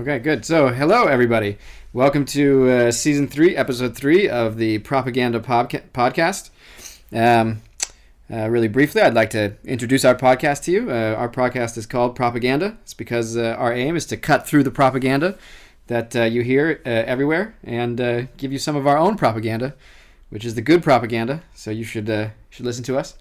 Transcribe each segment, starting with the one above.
Okay, good. So, hello, everybody. Welcome to Season 3, Episode 3 of the Propaganda Podcast. Really briefly, I'd like to introduce our podcast to you. Our podcast is called Propaganda. It's because our aim is to cut through the propaganda that you hear everywhere and give you some of our own propaganda, which is the good propaganda. So you should listen to us.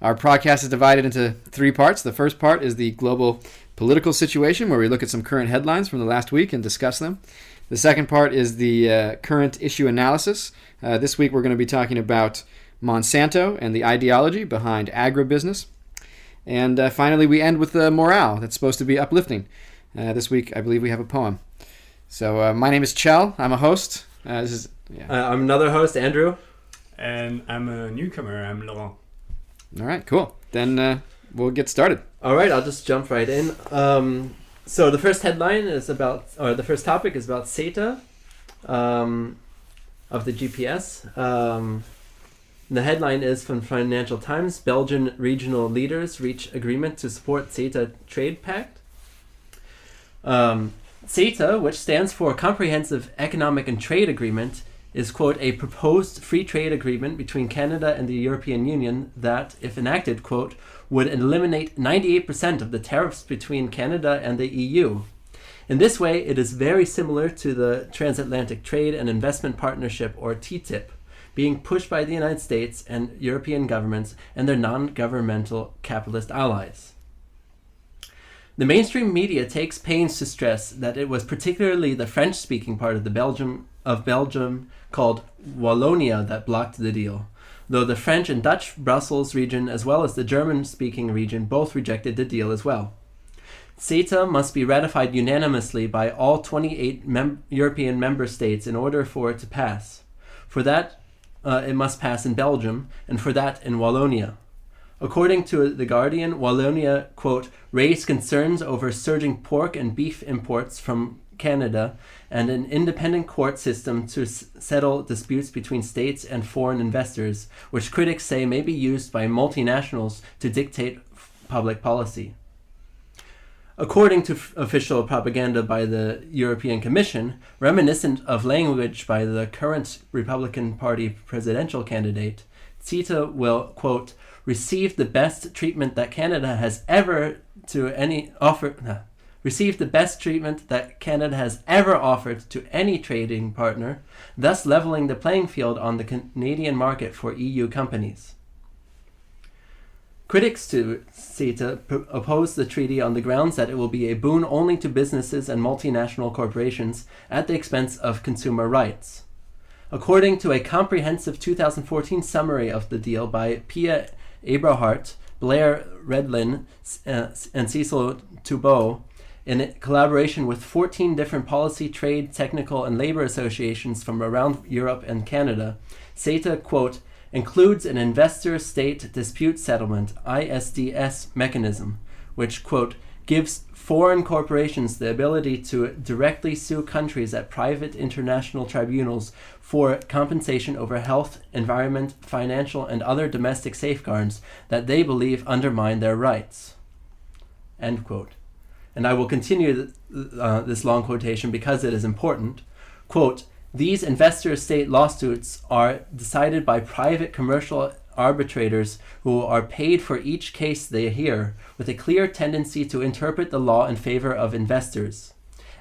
Our podcast is divided into 3 parts. The first part is the global political situation, where we look at some current headlines from the last week and discuss them. The second part is the current issue analysis. This week we're going to be talking about Monsanto and the ideology behind agribusiness. And finally we end with the morale that's supposed to be uplifting. This week I believe we have a poem. So my name is Chell. I'm a host. I'm another host, Andrew. And I'm a newcomer. I'm Laurent. All right, cool. Then we'll get started. All right, I'll just jump right in. So the first headline is the first topic is about Sita of the GPS. The headline is from Financial Times: Belgian regional leaders reach agreement to support Sita trade pact. Sita, which stands for Comprehensive Economic and Trade Agreement, is, quote, a proposed free trade agreement between Canada and the European Union that, if enacted, quote, would eliminate 98% of the tariffs between Canada and the EU. In this way, it is very similar to the Transatlantic Trade and Investment Partnership, or TTIP, being pushed by the United States and European governments and their non-governmental capitalist allies. The mainstream media takes pains to stress that it was particularly the French-speaking part of Belgium called Wallonia that blocked the deal, though the French and Dutch Brussels region as well as the German-speaking region both rejected the deal as well. CETA must be ratified unanimously by all 28 European member states in order for it to pass. For that, it must pass in Belgium, and for that in Wallonia. According to The Guardian, Wallonia, quote, raised concerns over surging pork and beef imports from Canada and an independent court system to settle disputes between states and foreign investors, which critics say may be used by multinationals to dictate public policy. According to official propaganda by the European Commission, reminiscent of language by the current Republican Party presidential candidate, CETA will, quote, receive the best treatment that Canada has ever offered to any trading partner, thus leveling the playing field on the Canadian market for EU companies. Critics to CETA oppose the treaty on the grounds that it will be a boon only to businesses and multinational corporations at the expense of consumer rights. According to a comprehensive 2014 summary of the deal by Pia Abrahart, Blair Redlin, and Cecil Toubeau, in collaboration with 14 different policy, trade, technical, and labor associations from around Europe and Canada, CETA, quote, includes an investor-state dispute settlement, ISDS, mechanism, which, quote, gives foreign corporations the ability to directly sue countries at private international tribunals for compensation over health, environment, financial, and other domestic safeguards that they believe undermine their rights. End quote. And I will continue this long quotation because it is important. Quote, these investor-state lawsuits are decided by private commercial arbitrators who are paid for each case they hear, with a clear tendency to interpret the law in favor of investors.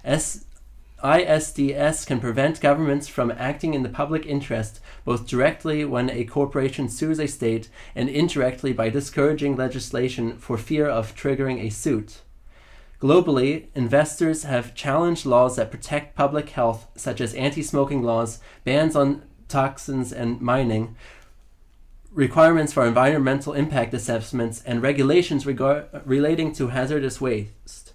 ISDS can prevent governments from acting in the public interest, both directly when a corporation sues a state and indirectly by discouraging legislation for fear of triggering a suit. Globally, investors have challenged laws that protect public health, such as anti-smoking laws, bans on toxins and mining, requirements for environmental impact assessments, and regulations relating to hazardous waste,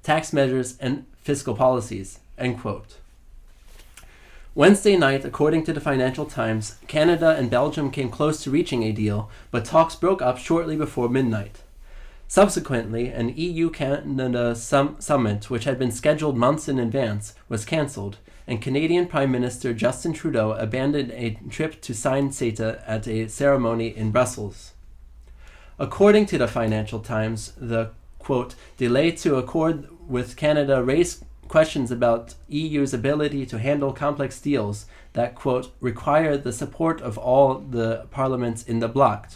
tax measures, and fiscal policies, end quote. Wednesday night, according to the Financial Times, Canada and Belgium came close to reaching a deal, but talks broke up shortly before midnight. Subsequently, an EU-Canada summit, which had been scheduled months in advance, was cancelled, and Canadian Prime Minister Justin Trudeau abandoned a trip to sign CETA at a ceremony in Brussels. According to the Financial Times, the, quote, delay to accord with Canada raised questions about EU's ability to handle complex deals that, quote, require the support of all the parliaments in the bloc.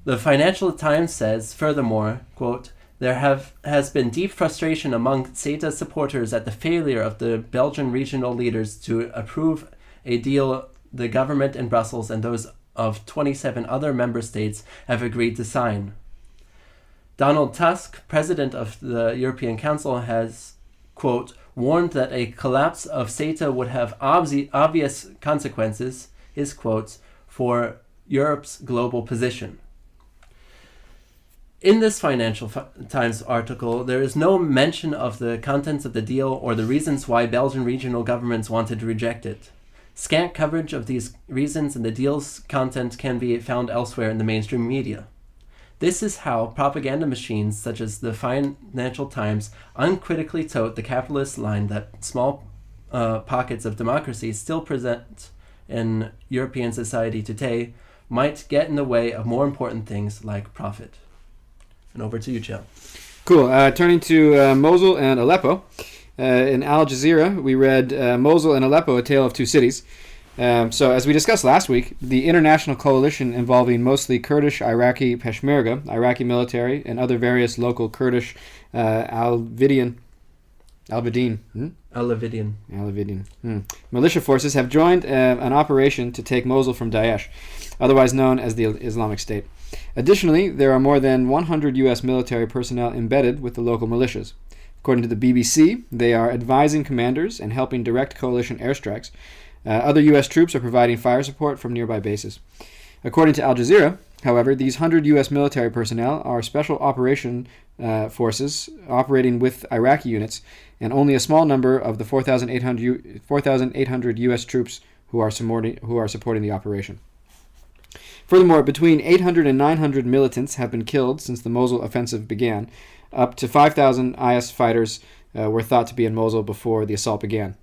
The Financial Times says, furthermore, quote, there has been deep frustration among Sita supporters at the failure of the Belgian regional leaders to approve a deal the government in Brussels and those of 27 other member states have agreed to sign. Donald Tusk, president of the European Council, has, quote, warned that a collapse of Sita would have obvious consequences, his quotes, for Europe's global position. In this Financial Times article, there is no mention of the contents of the deal or the reasons why Belgian regional governments wanted to reject it. Scant coverage of these reasons and the deal's content can be found elsewhere in the mainstream media. This is how propaganda machines such as the Financial Times uncritically tote the capitalist line that small pockets of democracy still present in European society today might get in the way of more important things like profit. And over to you, Joe. Cool. Turning to Mosul and Aleppo. In Al Jazeera, we read Mosul and Aleppo, A Tale of Two Cities. So, as we discussed last week, the international coalition involving mostly Kurdish Iraqi Peshmerga, Iraqi military, and other various local Kurdish Alevitian militia forces have joined an operation to take Mosul from Daesh, otherwise known as the Islamic State. Additionally, there are more than 100 U.S. military personnel embedded with the local militias. According to the BBC, they are advising commanders and helping direct coalition airstrikes. Other U.S. troops are providing fire support from nearby bases. According to Al Jazeera, however, these 100 U.S. military personnel are special operation forces operating with Iraqi units, and only a small number of the 4,800 U.S. troops who are supporting the operation. Furthermore, between 800 and 900 militants have been killed since the Mosul offensive began. Up to 5,000 IS fighters were thought to be in Mosul before the assault began.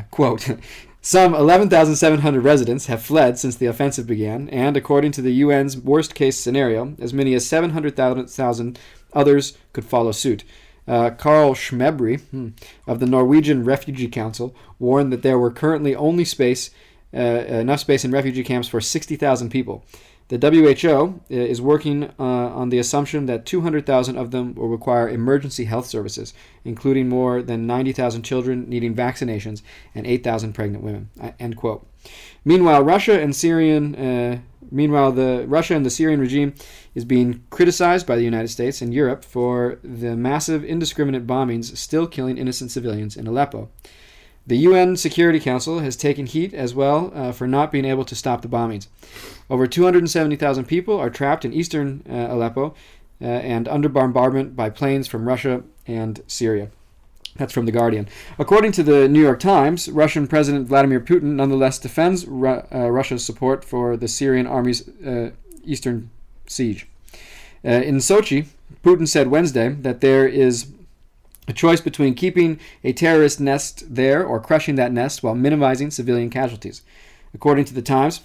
Quote, some 11,700 residents have fled since the offensive began, and according to the UN's worst-case scenario, as many as 700,000 others could follow suit. Karl Schmebri of the Norwegian Refugee Council warned that there were currently only enough space in refugee camps for 60,000 people. The WHO is working on the assumption that 200,000 of them will require emergency health services, including more than 90,000 children needing vaccinations and 8,000 pregnant women. End quote. Meanwhile, the Russia and the Syrian regime is being criticized by the United States and Europe for the massive indiscriminate bombings still killing innocent civilians in Aleppo. The UN Security Council has taken heat as well for not being able to stop the bombings. Over 270,000 people are trapped in eastern Aleppo and under bombardment by planes from Russia and Syria. That's from The Guardian. According to the New York Times, Russian President Vladimir Putin nonetheless defends Russia's support for the Syrian army's eastern siege. In Sochi, Putin said Wednesday that there is a choice between keeping a terrorist nest there or crushing that nest while minimizing civilian casualties. According to the Times,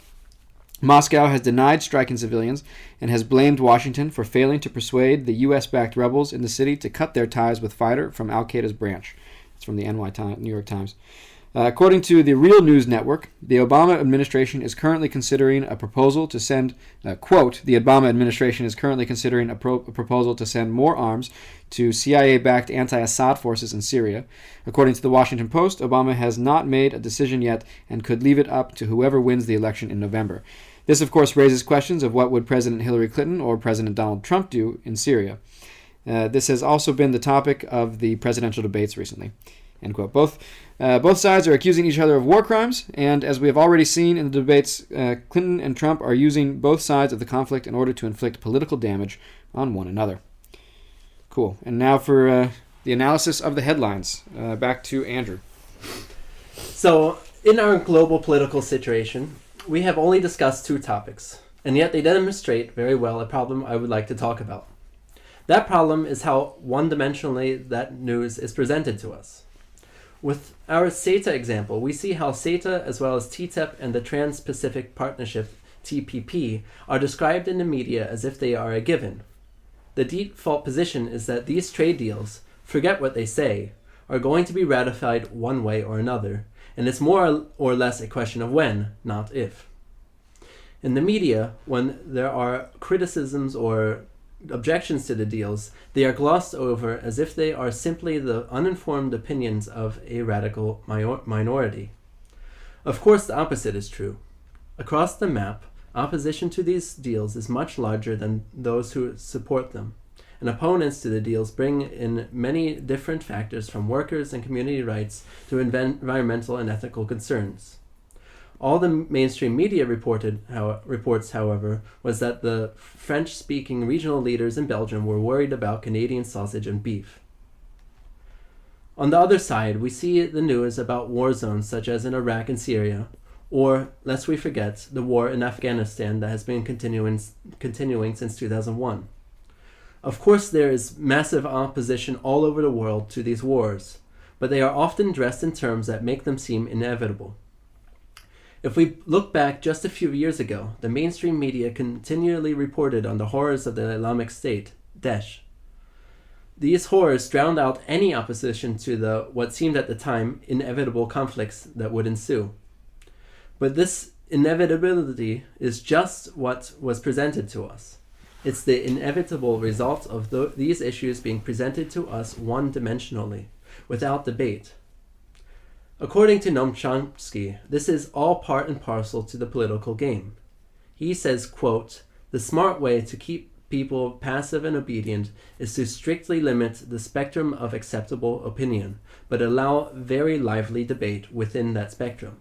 Moscow has denied striking civilians and has blamed Washington for failing to persuade the U.S.-backed rebels in the city to cut their ties with fighter from Al-Qaeda's branch. It's from the New York Times. According to the Real News Network, the Obama administration is currently considering a proposal to send, quote, the Obama administration is currently considering a proposal to send more arms to CIA-backed anti-Assad forces in Syria. According to the Washington Post, Obama has not made a decision yet and could leave it up to whoever wins the election in November. This, of course, raises questions of what would President Hillary Clinton or President Donald Trump do in Syria. This has also been the topic of the presidential debates recently. End quote. Both sides are accusing each other of war crimes, and as we have already seen in the debates, Clinton and Trump are using both sides of the conflict in order to inflict political damage on one another. Cool. And now for the analysis of the headlines. Back to Andrew. So, in our global political situation, we have only discussed two topics, and yet they demonstrate very well a problem I would like to talk about. That problem is how one-dimensionally that news is presented to us. With our Sita example, we see how Sita as well as TTIP and the Trans-Pacific Partnership, TPP, are described in the media as if they are a given. The default position is that these trade deals, forget what they say, are going to be ratified one way or another, and it's more or less a question of when, not if. In the media, when there are criticisms or objections to the deals, they are glossed over as if they are simply the uninformed opinions of a radical minority. Of course, the opposite is true. Across the map, opposition to these deals is much larger than those who support them, and opponents to the deals bring in many different factors from workers and community rights to environmental and ethical concerns. All the mainstream media reports, however, was that the French-speaking regional leaders in Belgium were worried about Canadian sausage and beef. On the other side, we see the news about war zones such as in Iraq and Syria, or, lest we forget, the war in Afghanistan that has been continuing since 2001. Of course, there is massive opposition all over the world to these wars, but they are often dressed in terms that make them seem inevitable. If we look back just a few years ago, the mainstream media continually reported on the horrors of the Islamic State, Daesh. These horrors drowned out any opposition to the, what seemed at the time, inevitable conflicts that would ensue. But this inevitability is just what was presented to us. It's the inevitable result of these issues being presented to us one-dimensionally, without debate. According to Noam Chomsky, this is all part and parcel to the political game. He says, quote, "The smart way to keep people passive and obedient is to strictly limit the spectrum of acceptable opinion, but allow very lively debate within that spectrum."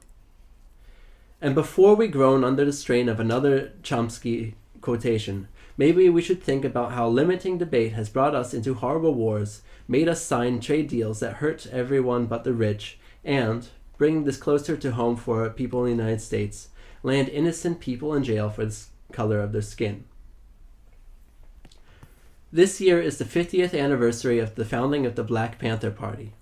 And before we groan under the strain of another Chomsky quotation, maybe we should think about how limiting debate has brought us into horrible wars, made us sign trade deals that hurt everyone but the rich, and, bringing this closer to home for people in the United States, land innocent people in jail for the color of their skin. This year is the 50th anniversary of the founding of the Black Panther Party.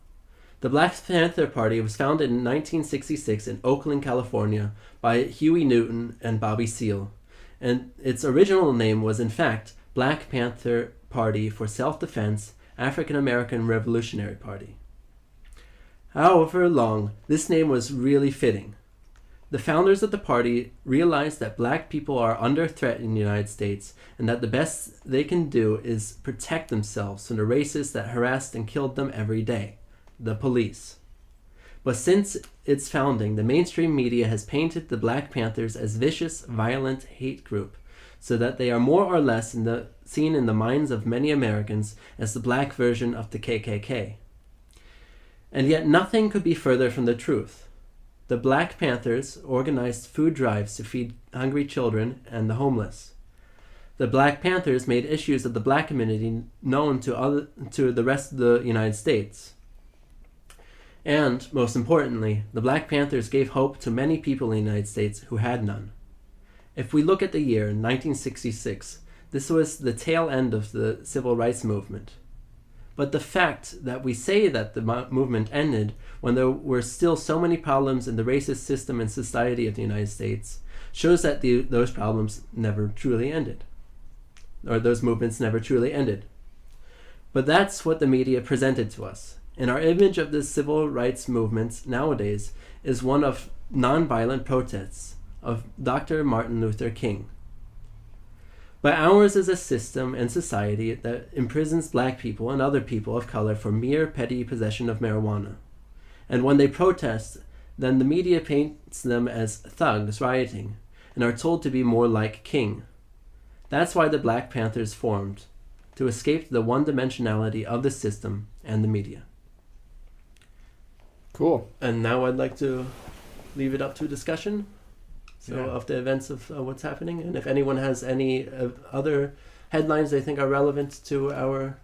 The Black Panther Party was founded in 1966 in Oakland, California by Huey Newton and Bobby Seale, and its original name was in fact Black Panther Party for Self-Defense, African American Revolutionary Party. However long, this name was really fitting. The founders of the party realized that black people are under threat in the United States and that the best they can do is protect themselves from the racists that harassed and killed them every day, the police. But since its founding, the mainstream media has painted the Black Panthers as vicious, violent hate group, so that they are more or less seen in the minds of many Americans as the black version of the KKK. And yet nothing could be further from the truth. The Black Panthers organized food drives to feed hungry children and the homeless. The Black Panthers made issues of the black community known to the rest of the United States. And, most importantly, the Black Panthers gave hope to many people in the United States who had none. If we look at the year 1966, this was the tail end of the civil rights movement. But the fact that we say that the movement ended when there were still so many problems in the racist system and society of the United States shows that those problems never truly ended, or those movements never truly ended. But that's what the media presented to us, and our image of the civil rights movement nowadays is one of nonviolent protests of Dr. Martin Luther King. But ours is a system and society that imprisons black people and other people of color for mere petty possession of marijuana. And when they protest, then the media paints them as thugs rioting and are told to be more like King. That's why the Black Panthers formed, to escape the one-dimensionality of the system and the media. Cool. And now I'd like to leave it up to discussion. Of the events of what's happening, and if anyone has any other headlines they think are relevant to our...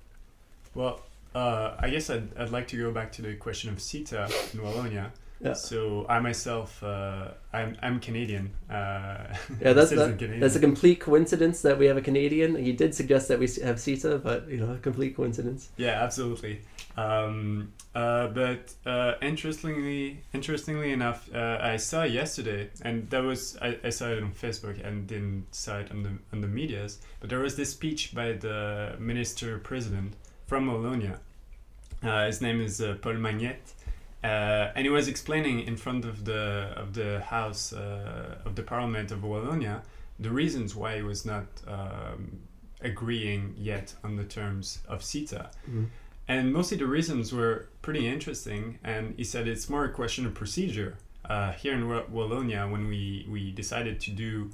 Well, I guess I'd like to go back to the question of Sita in Wallonia. Yeah. So I myself, I'm Canadian. That's a complete coincidence that we have a Canadian. You did suggest that we have Sita, but a complete coincidence. Yeah, absolutely. But interestingly enough, I saw yesterday, and that was I saw it on Facebook and didn't saw it on the medias. But there was this speech by the minister president from Wallonia, His name is Paul Magnette. And he was explaining in front of the House of the Parliament of Wallonia the reasons why he was not agreeing yet on the terms of Sita. Mm. And mostly the reasons were pretty interesting, and he said it's more a question of procedure. Here in Wallonia, when we decided to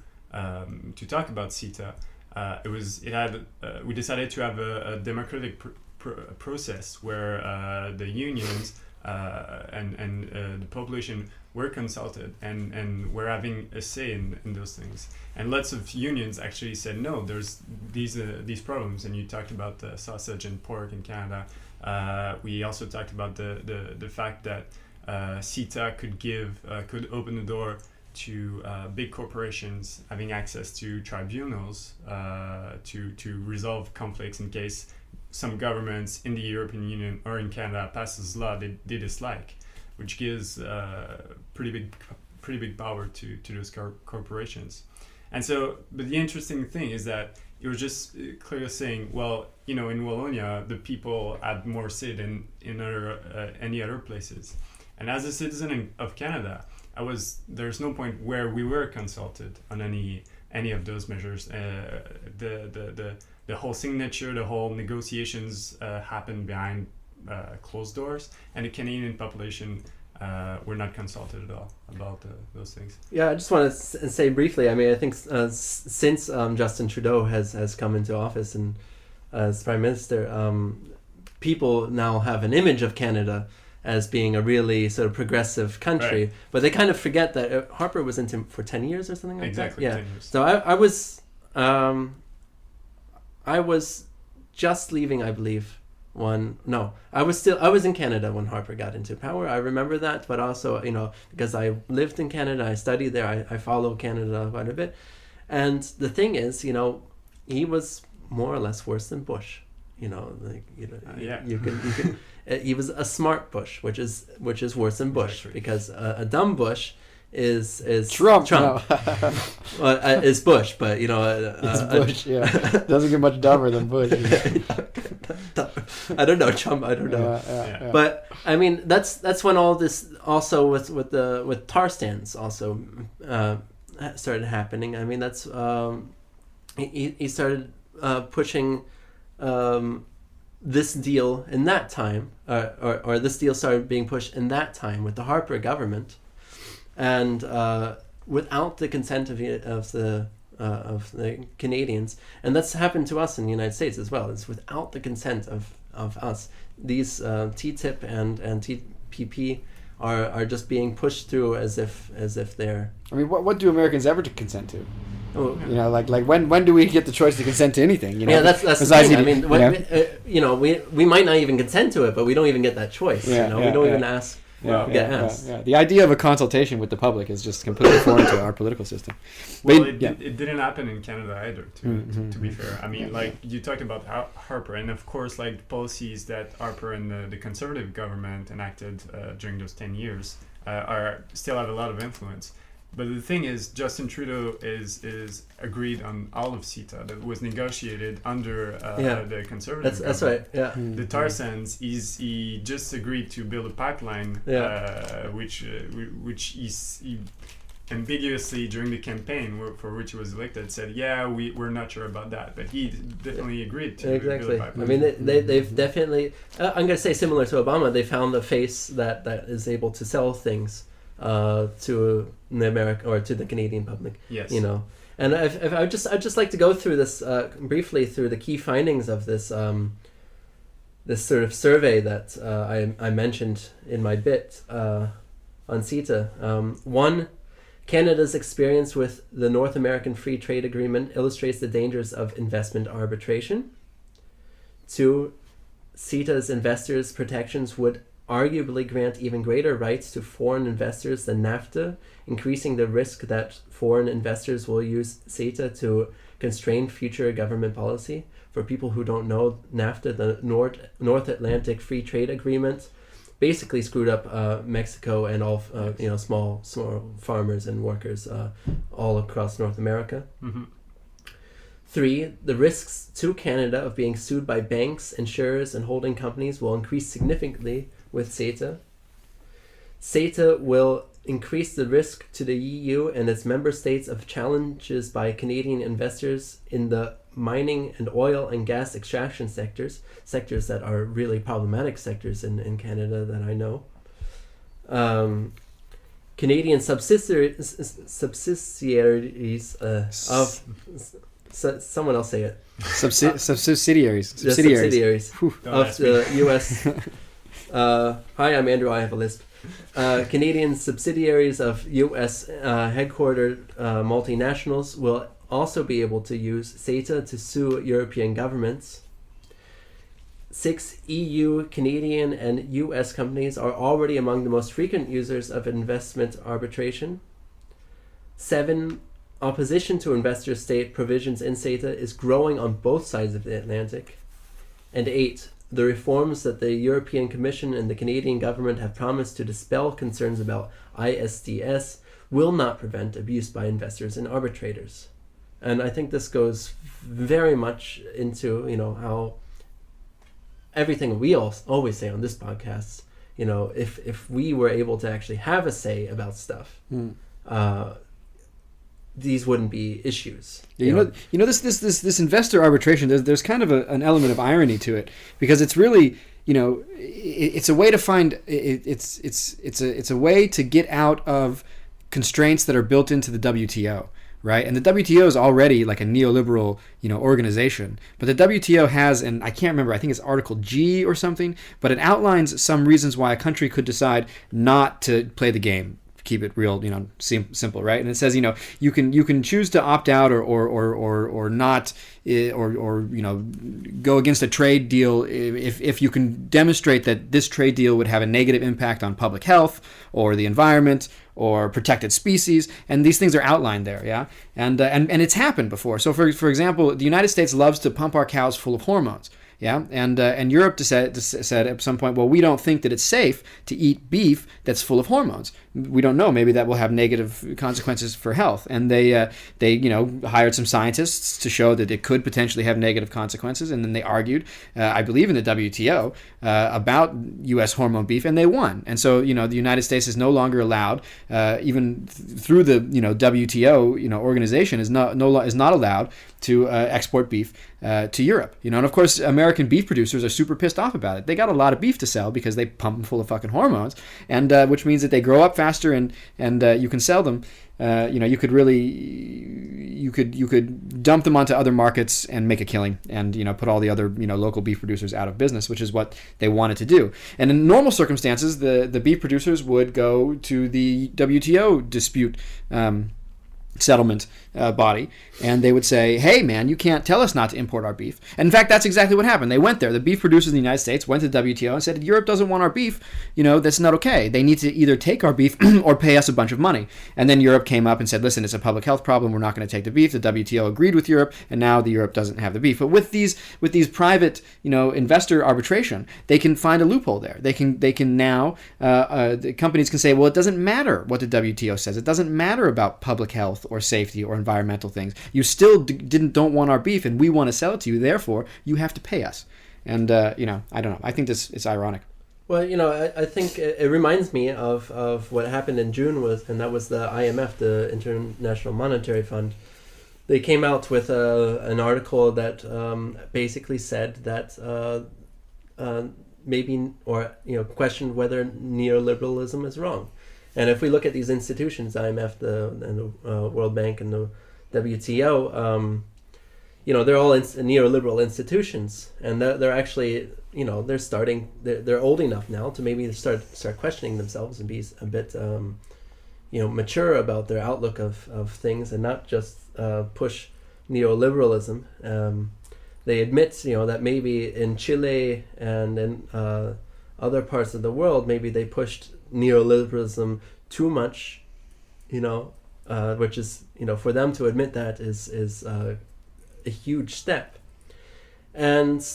talk about Sita, we decided to have a democratic process where the unions and the population were consulted and were having a say in those things. And lots of unions actually said, no, there's these problems. And you talked about the sausage and pork in Canada. We also talked about the fact that Sita could open the door to big corporations having access to tribunals to resolve conflicts in case some governments in the European Union or in Canada passes law they dislike, which gives pretty big power to those corporations. And so, but the interesting thing is that it was just clearly saying, well, in Wallonia, the people had more say than in any other places. And as a citizen of Canada, there's no point where we were consulted on any of those measures. The whole signature, the whole negotiations happened behind closed doors, and the Canadian population were not consulted at all about those things. Yeah, I just want to say briefly, I mean, I think since Justin Trudeau has come into office and as Prime Minister, people now have an image of Canada as being a really sort of progressive country, right. But they kind of forget that Harper was into for 10 years or something like exactly, that. 10 years. So I was just leaving, I believe. I was in Canada when Harper got into power. I remember that, but also, because I lived in Canada, I studied there, I follow Canada quite a bit. And the thing is, he was more or less worse than Bush. Yeah. You can he was a smart Bush, which is worse than Bush, exactly. Because a dumb Bush is Trump. No. Is Bush, but it's Bush. Yeah, doesn't get much dumber than Bush. I don't know, Trump. I don't know. Yeah. But I mean, that's when all this also with tar stands also started happening. I mean, that's he started pushing this deal in that time, or this deal started being pushed in that time with the Harper government, and without the consent of the Canadians, and that's happened to us in the United States as well. It's without the consent of us. These TTIP and TPP are just being pushed through as if they're. I mean, what do Americans ever to consent to? Oh, like when do we get the choice to consent to anything? Yeah, that's the thing. I mean, we might not even consent to it, but we don't even get that choice. We don't even ask. Yeah. The idea of a consultation with the public is just completely foreign to our political system. Well, it didn't happen in Canada either, to be fair. I mean, like, you talked about Harper, and of course, like, the policies that Harper and the Conservative government enacted during those 10 years still have a lot of influence. But the thing is, Justin Trudeau is agreed on all of Sita that was negotiated under the Conservative government. That's right. Yeah. The tar sands, he just agreed to build a pipeline, which he ambiguously during the campaign for which he was elected said, we're not sure about that, but he definitely agreed to build a pipeline. I mean, they've definitely. I'm going to say similar to Obama. They found the face that is able to sell things to the American or to the Canadian public. Yes. And I'd just like to go through this briefly through the key findings of this this sort of survey that I mentioned in my bit on Sita. 1, Canada's experience with the North American Free Trade Agreement illustrates the dangers of investment arbitration. 2, Sita's investors' protections would arguably grant even greater rights to foreign investors than NAFTA, increasing the risk that foreign investors will use Sita to constrain future government policy. For people who don't know, NAFTA, the North Atlantic Free Trade Agreement, basically screwed up Mexico and all small farmers and workers all across North America. Mm-hmm. 3, the risks to Canada of being sued by banks, insurers, and holding companies will increase significantly with CETA. CETA will increase the risk to the EU and its member states of challenges by Canadian investors in the mining and oil and gas extraction sectors that are really problematic sectors in Canada that I know. Canadian subsidiaries of... someone else say it. Subsidiaries. The subsidiaries Don't of ask me. the U.S. Hi, I'm Andrew. I have a lisp. Canadian subsidiaries of U.S. Headquartered multinationals will also be able to use CETA to sue European governments. 6, EU, Canadian, and U.S. companies are already among the most frequent users of investment arbitration. 7, opposition to investor state provisions in CETA is growing on both sides of the Atlantic. And 8, the reforms that the European Commission and the Canadian government have promised to dispel concerns about ISDS will not prevent abuse by investors and arbitrators. And I think this goes very much into, how everything we always say on this podcast, if we were able to actually have a say about stuff, these wouldn't be issues. This investor arbitration, there's kind of an element of irony to it, because it's really, it's a way to find it's a way to get out of constraints that are built into the WTO. Right, and the WTO is already like a neoliberal, organization. But the WTO has, and I can't remember, I think it's Article G or something, but it outlines some reasons why a country could decide not to play the game. Keep it real, simple, right? And it says, you can choose to opt out or not, or go against a trade deal if you can demonstrate that this trade deal would have a negative impact on public health or the environment or protected species, and these things are outlined there, yeah. And it's happened before. So for example, the United States loves to pump our cows full of hormones. Yeah, and Europe said at some point, well, we don't think that it's safe to eat beef that's full of hormones. We don't know. Maybe that will have negative consequences for health. And they hired some scientists to show that it could potentially have negative consequences. And then they argued, I believe, in the WTO about U.S. hormone beef, and they won. And so the United States is no longer allowed, even through the WTO organization, is not allowed to export beef to Europe. And of course, American beef producers are super pissed off about it. They got a lot of beef to sell because they pump them full of fucking hormones, and which means that they grow up faster and you can sell them. You could dump them onto other markets and make a killing, and put all the other local beef producers out of business, which is what they wanted to do. And in normal circumstances, the beef producers would go to the WTO dispute settlement body, and they would say, hey man, you can't tell us not to import our beef. And in fact, that's exactly what happened. They went there. The beef producers in the United States went to the WTO and said, Europe doesn't want our beef, that's not okay. They need to either take our beef or pay us a bunch of money. And then Europe came up and said, listen, it's a public health problem, we're not going to take the beef. The WTO agreed with Europe, and now the Europe doesn't have the beef. But with these private investor arbitration, they can find a loophole there. They can now the companies can say, well, it doesn't matter what the WTO says. It doesn't matter about public health or safety or environmental things. You still don't want our beef, and we want to sell it to you. Therefore, you have to pay us. And I don't know. I think it's ironic. Well, I think it reminds me of what happened in June and that was the IMF, the International Monetary Fund. They came out with an article that basically said that maybe, or questioned whether neoliberalism is wrong. And if we look at these institutions, IMF, the World Bank, and the WTO, they're all neoliberal institutions, and they're actually, they're old enough now to maybe start questioning themselves and be a bit, mature about their outlook of things, and not just push neoliberalism. They admit, that maybe in Chile and in other parts of the world, maybe they pushed neoliberalism too much, which is, for them to admit that is a huge step. And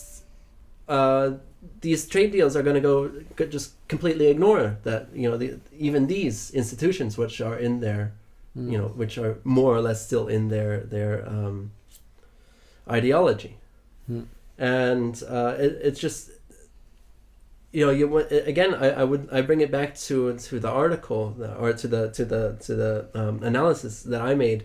these trade deals are going to just completely ignore that, even these institutions, which are in there, which are more or less still in their ideology. And it's just, I bring it back to the article or to the analysis that I made.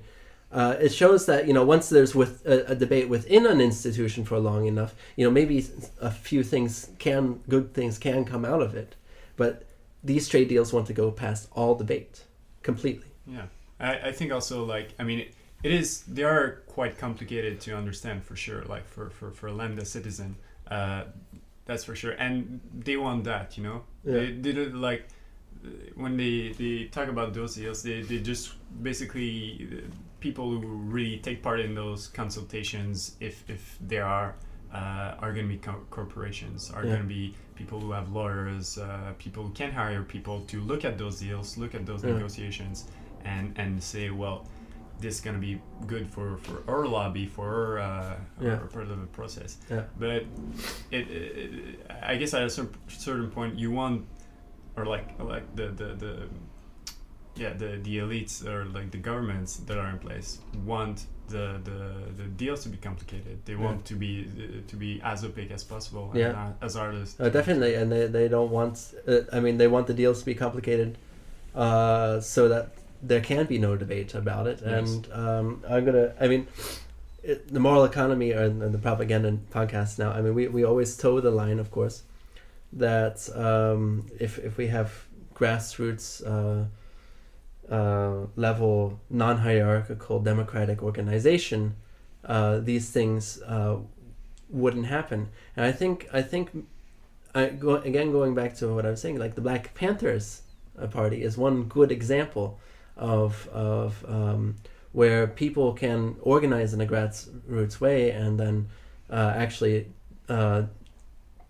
It shows that once there's a debate within an institution for long enough, maybe a few good things can come out of it, but these trade deals want to go past all debate completely. Yeah, I think also they are quite complicated to understand for sure. Like for a Lambda citizen, that's for sure, and they want that. Yeah. They do, like when they talk about those deals, they just basically people who really take part in those consultations, if there are going to be corporations, are going to be people who have lawyers, people who can hire people to look at those deals, look at those negotiations, and say, well, this is going to be good for our lobby, for our part of the process. Yeah. But I guess at a certain point you want, or like the elites or like the governments that are in place want the deals to be complicated. They want to be as opaque as possible, and as artists. Definitely, and they don't want. They want the deals to be complicated, so that there can be no debate about it. Yes. And the moral economy and the propaganda podcast now. We always toe the line, of course, that if we have grassroots level non-hierarchical democratic organization, these things wouldn't happen. And I think going back to what I was saying, like the Black Panthers Party is one good example of where people can organize in a grassroots way and then actually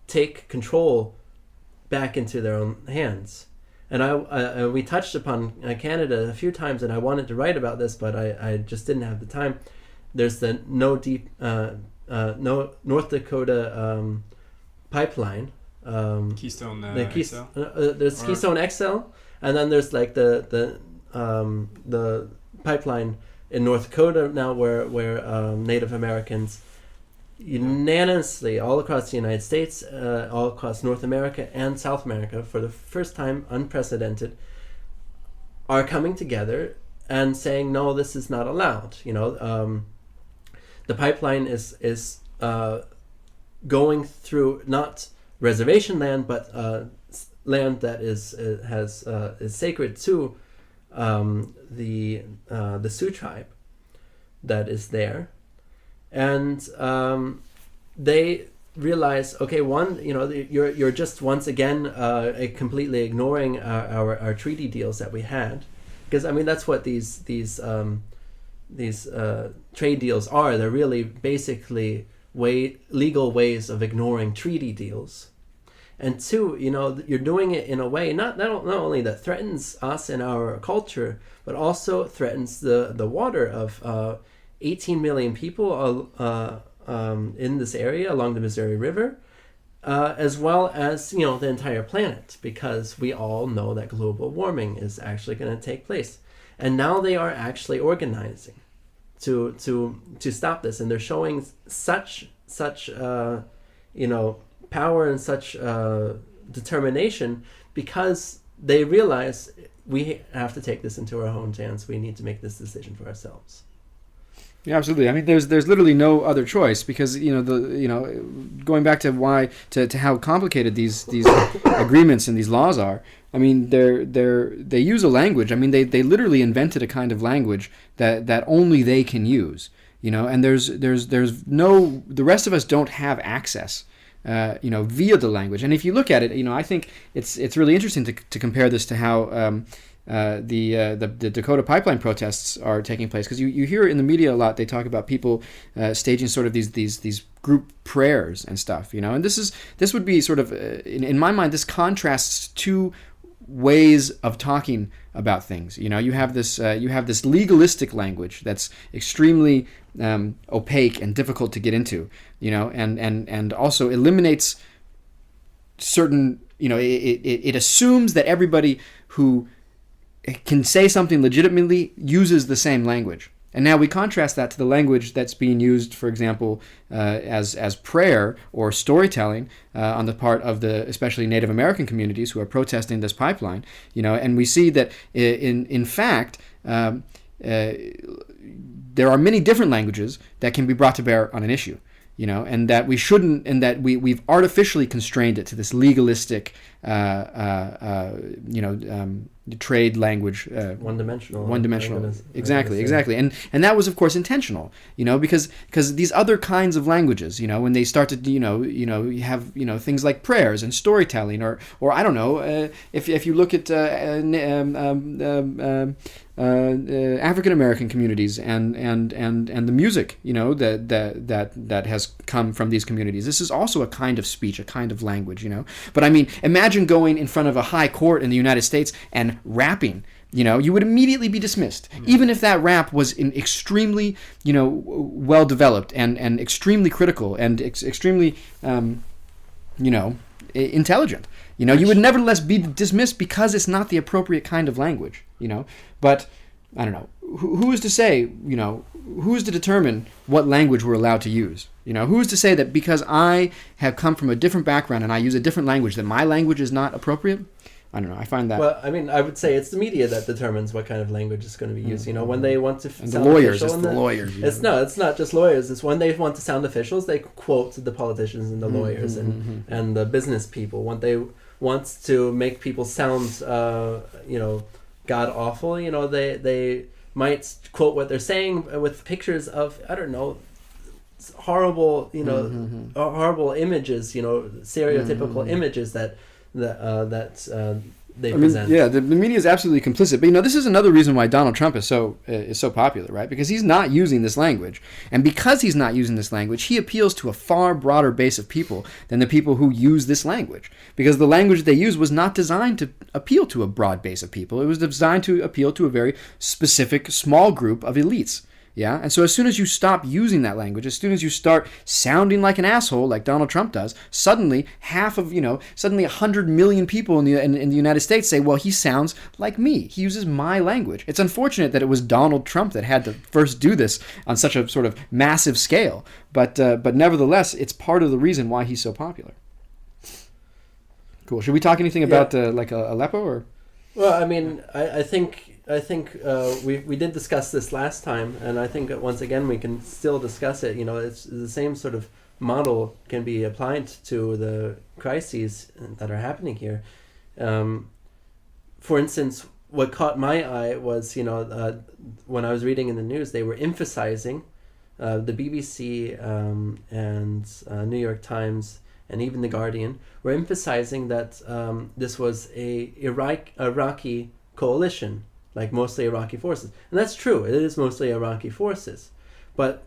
take control back into their own hands. And we touched upon Canada a few times, and I wanted to write about this, but I just didn't have the time. There's the North Dakota pipeline. Keystone XL? There's Keystone XL, and then there's like the pipeline in North Dakota now where Native Americans unanimously all across the United States, all across North America and South America, for the first time, unprecedented, are coming together and saying, no, this is not allowed. The pipeline is going through not reservation land, but land that is sacred to the Sioux tribe that is there. And they realize, okay, you're just once again completely ignoring our treaty deals that we had, because that's what these trade deals are. They're really basically legal ways of ignoring treaty deals. And two, you're doing it in a way not only that threatens us and our culture, but also threatens the water of 18 million people in this area along the Missouri River, as well as the entire planet, because we all know that global warming is actually going to take place. And now they are actually organizing to stop this, and they're showing such power and such determination, because they realize we have to take this into our own hands. We need to make this decision for ourselves. Yeah, absolutely. There's literally no other choice, because going back to how complicated these agreements and these laws are. They use a language. They literally invented a kind of language that only they can use. And there's no, the rest of us don't have access via the language. And if you look at it, I think it's really interesting to compare this to how the Dakota pipeline protests are taking place, because you hear in the media a lot. They talk about people staging sort of these group prayers and stuff, and this would be sort of in my mind, this contrasts two ways of talking about things. You have this legalistic language that's extremely opaque and difficult to get into, and also eliminates certain, it assumes that everybody who can say something legitimately uses the same language. And now we contrast that to the language that's being used, for example, as prayer or storytelling on the part of the especially Native American communities who are protesting this pipeline. And we see that in fact there are many different languages that can be brought to bear on an issue. And that we shouldn't, and that we've artificially constrained it to this legalistic, trade language. One-dimensional. Exactly. And that was, of course, intentional. Because these other kinds of languages, when they start to, you have, things like prayers and storytelling, or I don't know, if you look at African American communities and the music, that has come from these communities. This is also a kind of speech, a kind of language, But I mean, imagine going in front of a high court in the United States and rapping. You would immediately be dismissed, even if that rap was extremely, well developed and extremely critical and extremely, intelligent. You would nevertheless be dismissed because it's not the appropriate kind of language. But I don't know. Who is to say? Who is to determine what language we're allowed to use? Who is to say that because I have come from a different background and I use a different language that my language is not appropriate? I don't know. I find that. Well, I mean, I would say it's the media that determines what kind of language is going to be used. When they want to and sound the lawyers, official, it's the lawyers. It's not just lawyers. It's when they want to sound officials, they quote the politicians and the lawyers and the business people. When they want to make people sound, god awful, they might quote what they're saying with pictures of, I don't know, horrible, horrible images, stereotypical images that they present. Yeah, the media is absolutely complicit. But this is another reason why Donald Trump is so popular, right? Because he's not using this language, and because he's not using this language, he appeals to a far broader base of people than the people who use this language. Because the language they use was not designed to appeal to a broad base of people. It was designed to appeal to a very specific, small group of elites. Yeah, and so as soon as you stop using that language, as soon as you start sounding like an asshole, like Donald Trump does, suddenly 100 million people in the United States say, well, he sounds like me. He uses my language. It's unfortunate that it was Donald Trump that had to first do this on such a sort of massive scale, but nevertheless, it's part of the reason why he's so popular. Cool. Should we talk anything about Aleppo or? Well, I mean, I think we did discuss this last time, and I think that once again we can still discuss it. It's the same sort of model can be applied to the crises that are happening here. For instance, what caught my eye was, when I was reading in the news, they were emphasizing, the BBC and New York Times and even The Guardian were emphasizing that this was a Iraqi coalition, like mostly Iraqi forces. And that's true, it is mostly Iraqi forces. But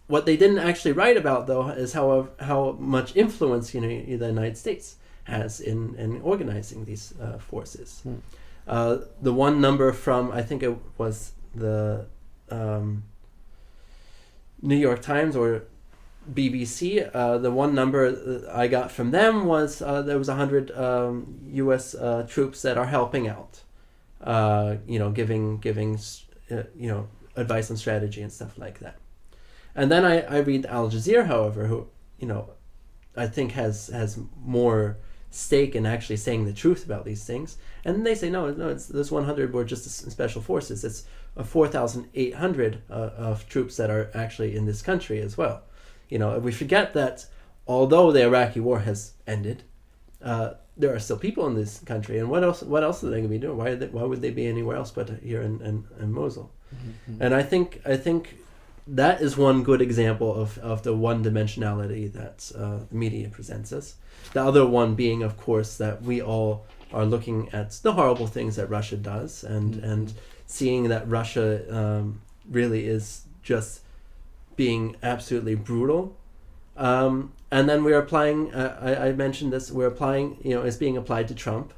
what they didn't actually write about, though, is how much influence the United States has in organizing these forces. The one number from, I think it was the New York Times or BBC, the one number I got from them was there was 100 U.S. troops that are helping out, giving advice on strategy and stuff like that. And then I read Al Jazeera, however, who I think has more stake in actually saying the truth about these things, and they say no, it's those 100 were just special forces. It's 4,800 of troops that are actually in this country as well. We forget that although the Iraqi war has ended, there are still people in this country, and what else are they going to be doing? Why would they be anywhere else but here in Mosul? Mm-hmm. And I think that is one good example of the one-dimensionality that the media presents us. The other one being, of course, that we all are looking at the horrible things that Russia does, and seeing that Russia really is just being absolutely brutal. And then we're applying, I mentioned this, we're applying, it's being applied to Trump,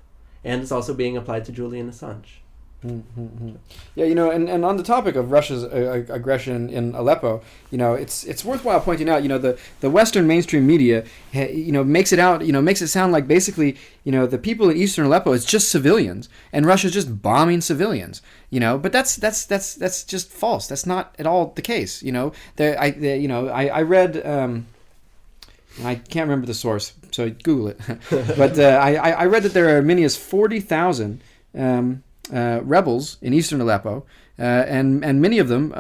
and it's also being applied to Julian Assange. Yeah, and on the topic of Russia's aggression in Aleppo, it's worthwhile pointing out, the Western mainstream media, makes it sound like basically, the people in Eastern Aleppo is just civilians, and Russia's just bombing civilians, but that's just false. That's not at all the case. I read. I can't remember the source, so Google it. But I read that there are as many as 40,000 rebels in Eastern Aleppo, and many of them,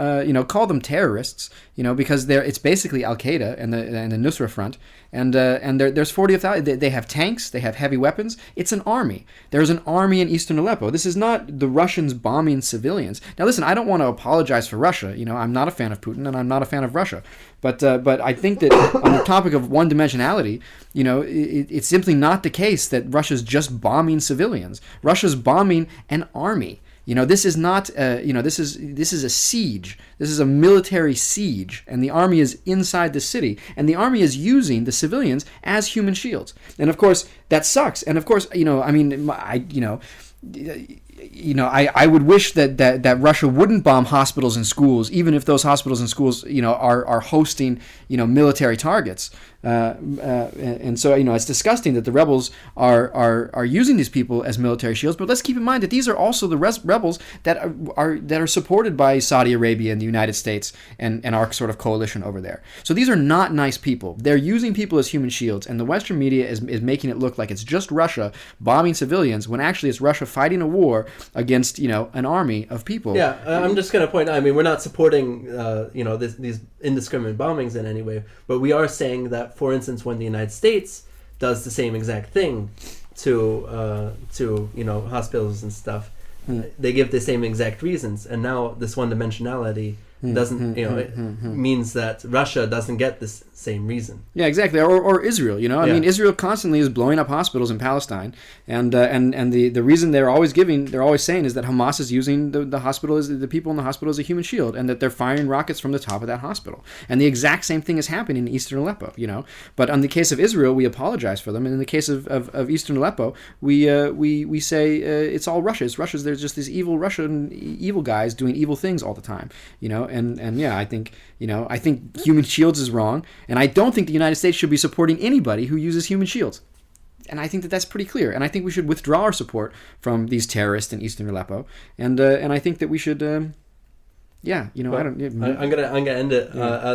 call them terrorists, because it's basically Al Qaeda and the Nusra Front, and there's 40,000. They have tanks, they have heavy weapons. It's an army. There's an army in Eastern Aleppo. This is not the Russians bombing civilians. Now, listen, I don't want to apologize for Russia. I'm not a fan of Putin, and I'm not a fan of Russia. But I think that on the topic of one-dimensionality, it's simply not the case that Russia's just bombing civilians. Russia's bombing an army. This is not, this is a siege. This is a military siege, and the army is inside the city, and the army is using the civilians as human shields. And of course, that sucks. And of course, I would wish that Russia wouldn't bomb hospitals and schools, even if those hospitals and schools, are hosting, military targets. And so, it's disgusting that the rebels are using these people as military shields. But let's keep in mind that these are also the rebels that are supported by Saudi Arabia and the United States and our sort of coalition over there. So these are not nice people. They're using people as human shields, and the Western media is making it look like it's just Russia bombing civilians when actually it's Russia fighting a war against an army of people. Yeah, I'm just going to point out. I mean, we're not supporting these indiscriminate bombings in any way, but we are saying that, for instance, when the United States does the same exact thing to hospitals and stuff, they give the same exact reasons, and now this one-dimensionality doesn't, means that Russia doesn't get this same reason. Yeah, exactly. Or Israel, I mean, Israel constantly is blowing up hospitals in Palestine, and the reason they're always saying is that Hamas is using the hospital the people in the hospital as a human shield, and that they're firing rockets from the top of that hospital. And the exact same thing is happening in Eastern Aleppo, But in the case of Israel, we apologize for them, and in the case of Eastern Aleppo, we say it's all Russia. It's Russia's. There's just these evil Russian evil guys doing evil things all the time, And yeah, I think human shields is wrong, and I don't think the United States should be supporting anybody who uses human shields. And I think that's pretty clear. And I think we should withdraw our support from these terrorists in Eastern Aleppo. And I think that we should, I'm gonna end it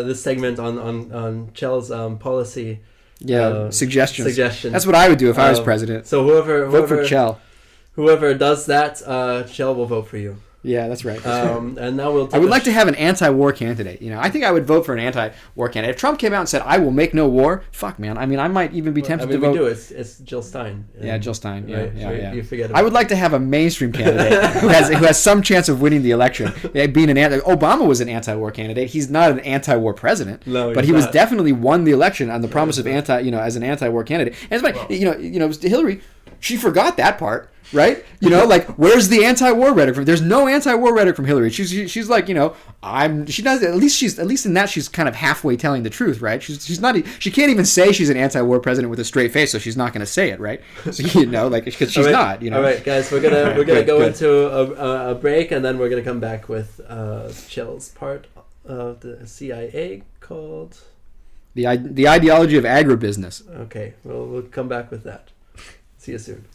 this segment on Chell's policy. Suggestions. That's what I would do if I was president. So whoever vote for Chell. Whoever does that, Chell will vote for you. Yeah, that's right. And now we'll. I would like to have an anti-war candidate. I think I would vote for an anti-war candidate. If Trump came out and said, "I will make no war," fuck, man. I mean, I might even be tempted to vote. We do. It's Jill Stein. Yeah, Jill Stein. Right? Yeah. You forget. I would like to have a mainstream candidate who has some chance of winning the election. Being Obama was an anti-war candidate. He's not an anti-war president, but he was definitely won the election on the promise of as an anti-war candidate. And it's funny, Hillary, she forgot that part. Right? Where's the anti-war rhetoric from? There's no anti-war rhetoric from Hillary. She's like, she does at least in that she's kind of halfway telling the truth, right? She's not. She can't even say she's an anti-war president with a straight face, so she's not going to say it, right? So because she's not. All right, guys, we're gonna go into a break, and then we're gonna come back with Chell's part of the CIA called the ideology of agribusiness. Okay, well, we'll come back with that. See you soon.